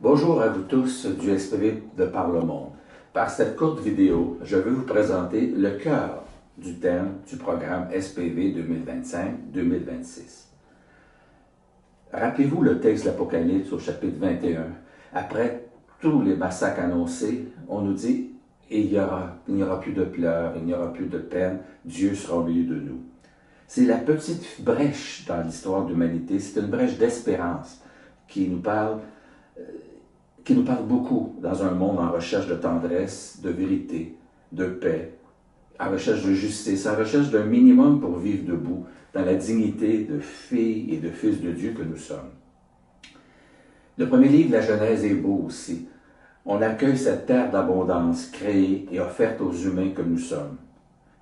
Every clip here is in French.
Bonjour à vous tous du SPV de Par le Monde. Par cette courte vidéo, je vais vous présenter le cœur du thème du programme SPV 2025-2026. Rappelez-vous le texte de l'Apocalypse au chapitre 21. Après tous les massacres annoncés, on nous dit « il n'y aura plus de pleurs, il n'y aura plus de peine, Dieu sera au milieu de nous ». C'est la petite brèche dans l'histoire de l'humanité, c'est une brèche d'espérance qui nous parle beaucoup dans un monde en recherche de tendresse, de vérité, de paix, en recherche de justice, en recherche d'un minimum pour vivre debout dans la dignité de filles et de fils de Dieu que nous sommes. Le premier livre de la Genèse est beau aussi. On accueille cette terre d'abondance créée et offerte aux humains que nous sommes.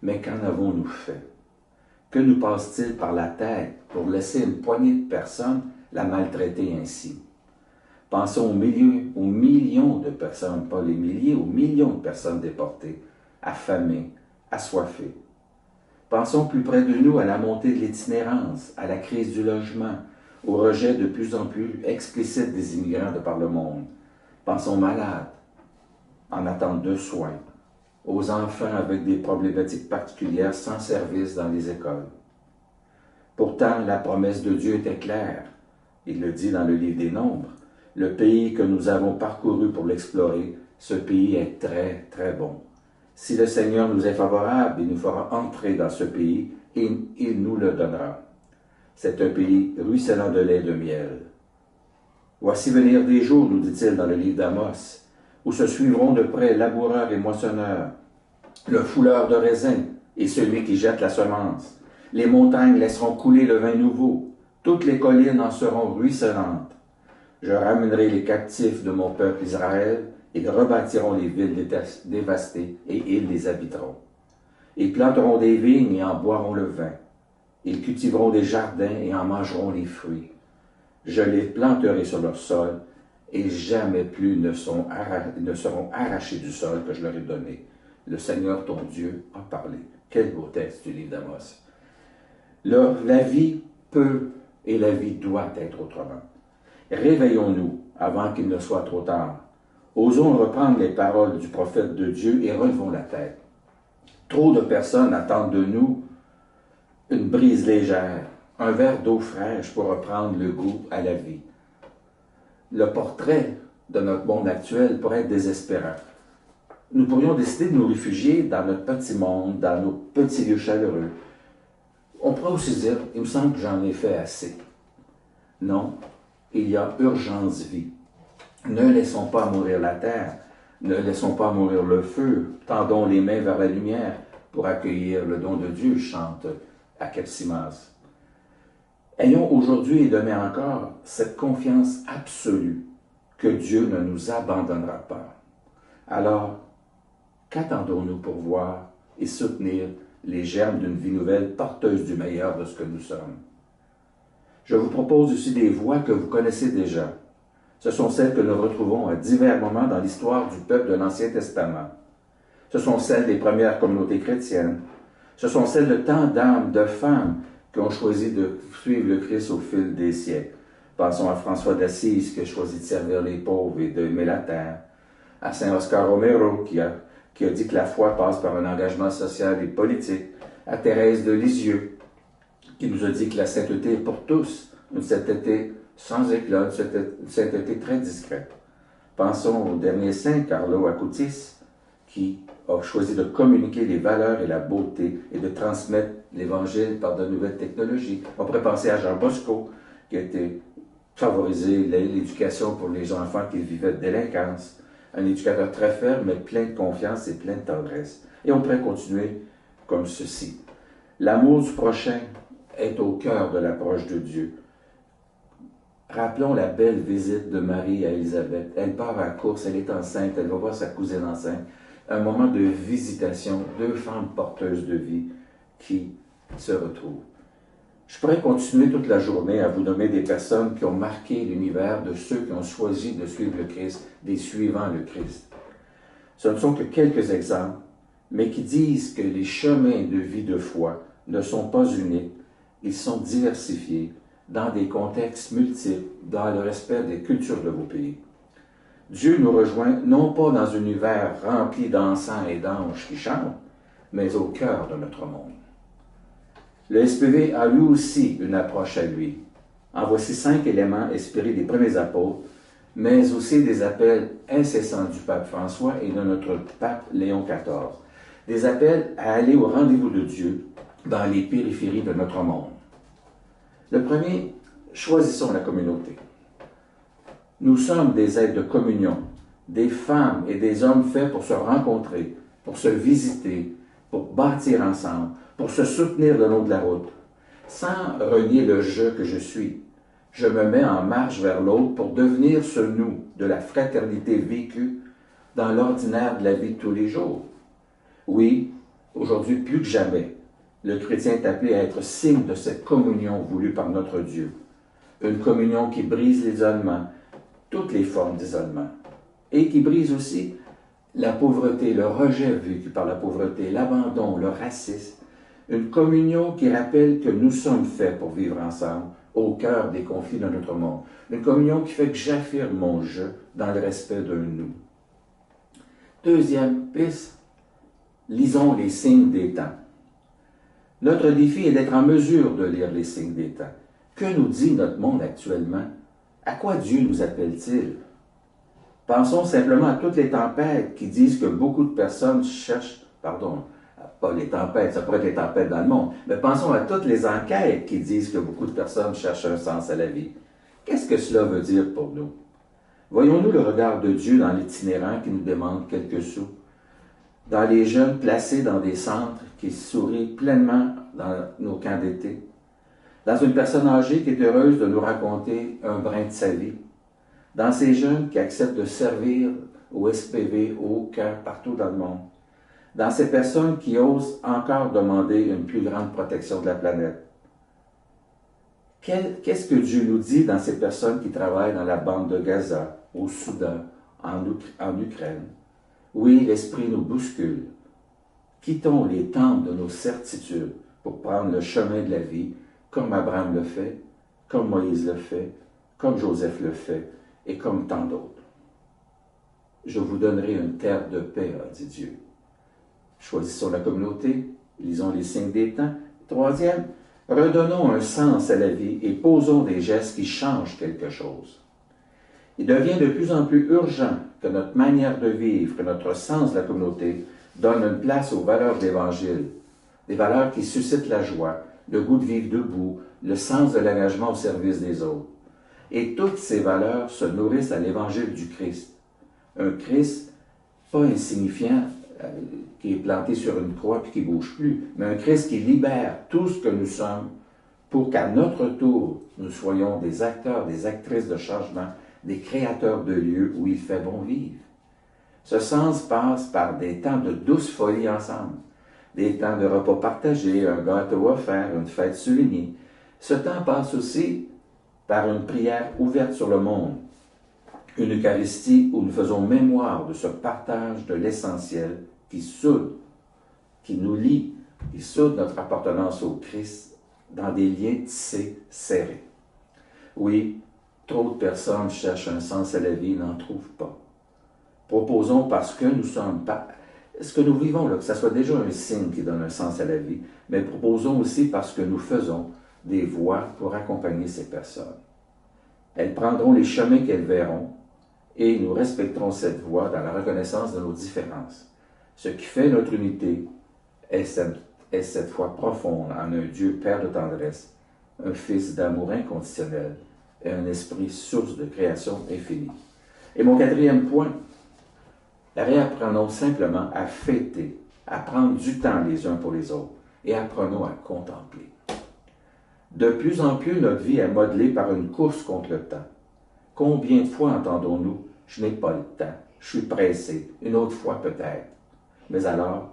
Mais qu'en avons-nous fait? Que nous passe-t-il par la tête pour laisser une poignée de personnes la maltraiter ainsi? Pensons aux millions de personnes, pas les milliers, aux millions de personnes déportées, affamées, assoiffées. Pensons plus près de nous à la montée de l'itinérance, à la crise du logement, au rejet de plus en plus explicite des immigrants de par le monde. Pensons aux malades, en attente de soins, aux enfants avec des problématiques particulières sans service dans les écoles. Pourtant, la promesse de Dieu était claire. Il le dit dans le livre des Nombres. Le pays que nous avons parcouru pour l'explorer, ce pays est très, très bon. Si le Seigneur nous est favorable, il nous fera entrer dans ce pays et il nous le donnera. C'est un pays ruisselant de lait et de miel. Voici venir des jours, nous dit-il dans le livre d'Amos, où se suivront de près laboureurs et moissonneurs, le fouleur de raisin et celui qui jette la semence. Les montagnes laisseront couler le vin nouveau, toutes les collines en seront ruisselantes. Je ramènerai les captifs de mon peuple Israël, ils rebâtiront les villes dévastées et ils les habiteront. Ils planteront des vignes et en boiront le vin. Ils cultiveront des jardins et en mangeront les fruits. Je les planterai sur leur sol et jamais plus ne seront arrachés du sol que je leur ai donné. Le Seigneur ton Dieu a parlé. Quel beau texte du livre d'Amos. La vie peut et la vie doit être autrement. Réveillons-nous avant qu'il ne soit trop tard. Osons reprendre les paroles du prophète de Dieu et relevons la tête. Trop de personnes attendent de nous une brise légère, un verre d'eau fraîche pour reprendre le goût à la vie. Le portrait de notre monde actuel pourrait être désespérant. Nous pourrions décider de nous réfugier dans notre petit monde, dans nos petits lieux chaleureux. On pourrait aussi dire, il me semble que j'en ai fait assez. Non, il y a urgence vie. Ne laissons pas mourir la terre, ne laissons pas mourir le feu, tendons les mains vers la lumière pour accueillir le don de Dieu, chante Akepsimas. Ayons aujourd'hui et demain encore cette confiance absolue que Dieu ne nous abandonnera pas. Alors, qu'attendons-nous pour voir et soutenir les germes d'une vie nouvelle porteuse du meilleur de ce que nous sommes? Je vous propose aussi des voix que vous connaissez déjà. Ce sont celles que nous retrouvons à divers moments dans l'histoire du peuple de l'Ancien Testament. Ce sont celles des premières communautés chrétiennes. Ce sont celles de tant d'âmes, de femmes qui ont choisi de suivre le Christ au fil des siècles. Pensons à François d'Assise qui a choisi de servir les pauvres et d'aimer la terre. À Saint Oscar Romero qui a dit que la foi passe par un engagement social et politique. À Thérèse de Lisieux qui nous a dit que la sainteté est pour tous, une sainteté sans éclat, une sainteté très discrète. Pensons au dernier saint, Carlo Acutis, qui a choisi de communiquer les valeurs et la beauté et de transmettre l'Évangile par de nouvelles technologies. On pourrait penser à Jean Bosco, qui a été favorisé l'éducation pour les enfants qui vivaient de délinquance. Un éducateur très ferme, mais plein de confiance et plein de tendresse. Et on pourrait continuer comme ceci. L'amour du prochain est au cœur de l'approche de Dieu. Rappelons la belle visite de Marie à Élisabeth. Elle part à la course, elle est enceinte, elle va voir sa cousine enceinte. Un moment de visitation, deux femmes porteuses de vie qui se retrouvent. Je pourrais continuer toute la journée à vous nommer des personnes qui ont marqué l'univers de ceux qui ont choisi de suivre le Christ, des suivants le Christ. Ce ne sont que quelques exemples, mais qui disent que les chemins de vie de foi ne sont pas uniques, ils sont diversifiés dans des contextes multiples, dans le respect des cultures de vos pays. Dieu nous rejoint non pas dans un univers rempli d'encens et d'anges qui chantent, mais au cœur de notre monde. Le SPV a lui aussi une approche à lui. En voici 5 éléments inspirés des premiers apôtres, mais aussi des appels incessants du pape François et de notre pape Léon XIV. Des appels à aller au rendez-vous de Dieu dans les périphéries de notre monde. Le premier, choisissons la communauté. Nous sommes des êtres de communion, des femmes et des hommes faits pour se rencontrer, pour se visiter, pour bâtir ensemble, pour se soutenir le long de la route, sans renier le je que je suis. Je me mets en marche vers l'autre pour devenir ce nous de la fraternité vécue dans l'ordinaire de la vie de tous les jours. Oui, aujourd'hui plus que jamais, le chrétien est appelé à être signe de cette communion voulue par notre Dieu. Une communion qui brise l'isolement, toutes les formes d'isolement, et qui brise aussi la pauvreté, le rejet vécu par la pauvreté, l'abandon, le racisme. Une communion qui rappelle que nous sommes faits pour vivre ensemble, au cœur des conflits de notre monde. Une communion qui fait que j'affirme mon je dans le respect d'un nous. Deuxième piste, lisons les signes des temps. Notre défi est d'être en mesure de lire les signes des temps. Que nous dit notre monde actuellement? À quoi Dieu nous appelle-t-il? Pensons simplement à toutes les tempêtes qui disent que beaucoup de personnes cherchent, pas les tempêtes, ça pourrait être les tempêtes dans le monde, mais pensons à toutes les enquêtes qui disent que beaucoup de personnes cherchent un sens à la vie. Qu'est-ce que cela veut dire pour nous? Voyons-nous le regard de Dieu dans l'itinérant qui nous demande quelques sous, dans les jeunes placés dans des centres qui sourient pleinement dans nos camps d'été, dans une personne âgée qui est heureuse de nous raconter un brin de sa vie, dans ces jeunes qui acceptent de servir au SPV, au cœur, partout dans le monde, dans ces personnes qui osent encore demander une plus grande protection de la planète. Qu'est-ce que Dieu nous dit dans ces personnes qui travaillent dans la bande de Gaza, au Soudan, en Ukraine? Oui, l'Esprit nous bouscule. Quittons les temples de nos certitudes pour prendre le chemin de la vie, comme Abraham le fait, comme Moïse le fait, comme Joseph le fait, et comme tant d'autres. Je vous donnerai une terre de paix, a dit Dieu. Choisissons la communauté, lisons les signes des temps. Troisième, redonnons un sens à la vie et posons des gestes qui changent quelque chose. Il devient de plus en plus urgent que notre manière de vivre, que notre sens de la communauté donne une place aux valeurs de l'Évangile, des valeurs qui suscitent la joie, le goût de vivre debout, le sens de l'engagement au service des autres. Et toutes ces valeurs se nourrissent à l'Évangile du Christ. Un Christ pas insignifiant, qui est planté sur une croix et qui ne bouge plus, mais un Christ qui libère tout ce que nous sommes pour qu'à notre tour, nous soyons des acteurs, des actrices de changement, des créateurs de lieux où il fait bon vivre. Ce sens passe par des temps de douce folie ensemble, des temps de repas partagés, un gâteau offert, une fête soulignée. Ce temps passe aussi par une prière ouverte sur le monde, une Eucharistie où nous faisons mémoire de ce partage de l'essentiel qui soude, qui nous lie, qui soude notre appartenance au Christ dans des liens tissés, serrés. Oui, trop de personnes cherchent un sens à la vie et n'en trouvent pas. Proposons parce que nous sommes, ce que nous vivons, là, que ça soit déjà un signe qui donne un sens à la vie, mais proposons aussi parce que nous faisons des voies pour accompagner ces personnes. Elles prendront les chemins qu'elles verront et nous respecterons cette voie dans la reconnaissance de nos différences. Ce qui fait notre unité est cette foi profonde en un Dieu Père de tendresse, un Fils d'amour inconditionnel et un Esprit source de création infinie. Et mon quatrième point, réapprenons simplement à fêter, à prendre du temps les uns pour les autres et apprenons à contempler. De plus en plus, notre vie est modelée par une course contre le temps. Combien de fois entendons-nous « je n'ai pas le temps, je suis pressé, une autre fois peut-être ». Mais alors,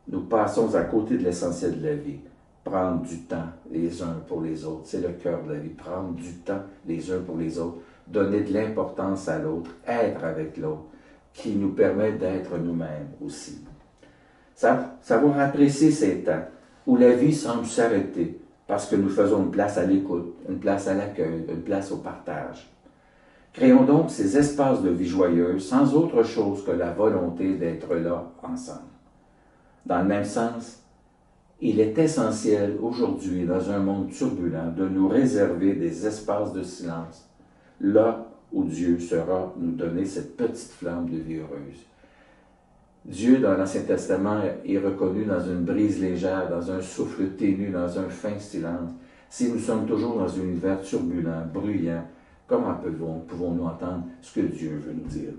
nous passons à côté de l'essentiel de la vie. Prendre du temps les uns pour les autres, c'est le cœur de la vie. Prendre du temps les uns pour les autres, donner de l'importance à l'autre, être avec l'autre, qui nous permet d'être nous-mêmes aussi. Savoir apprécier ces temps où la vie semble s'arrêter parce que nous faisons une place à l'écoute, une place à l'accueil, une place au partage. Créons donc ces espaces de vie joyeuse sans autre chose que la volonté d'être là ensemble. Dans le même sens, il est essentiel aujourd'hui, dans un monde turbulent, de nous réserver des espaces de silence, là où Dieu saura nous donner cette petite flamme de vie heureuse. Dieu, dans l'Ancien Testament, est reconnu dans une brise légère, dans un souffle ténu, dans un fin silence. Si nous sommes toujours dans un univers turbulent, bruyant, comment pouvons-nous entendre ce que Dieu veut nous dire?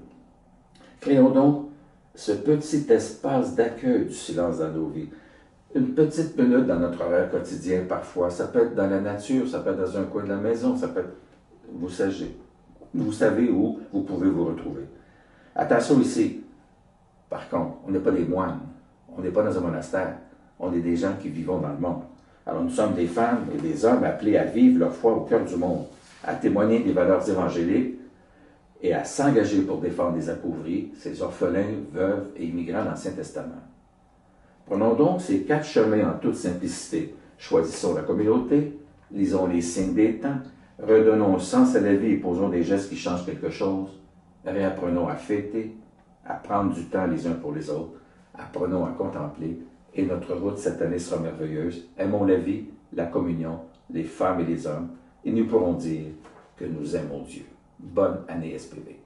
Créons donc ce petit espace d'accueil du silence dans nos vies. Une petite minute dans notre horaire quotidien, parfois. Ça peut être dans la nature, ça peut être dans un coin de la maison, ça peut être... Vous savez où vous pouvez vous retrouver. Attention ici. Par contre, on n'est pas des moines. On n'est pas dans un monastère. On est des gens qui vivons dans le monde. Alors nous sommes des femmes et des hommes appelés à vivre leur foi au cœur du monde, à témoigner des valeurs évangéliques et à s'engager pour défendre les appauvris, ces orphelins, veuves et immigrants dans l'Ancien Testament. Prenons donc ces 4 chemins en toute simplicité. Choisissons la communauté, lisons les signes des temps, redonnons sens à la vie et posons des gestes qui changent quelque chose, réapprenons à fêter, à prendre du temps les uns pour les autres, apprenons à contempler, et notre route cette année sera merveilleuse. Aimons la vie, la communion, les femmes et les hommes, et nous pourrons dire que nous aimons Dieu. Bonne année SPV.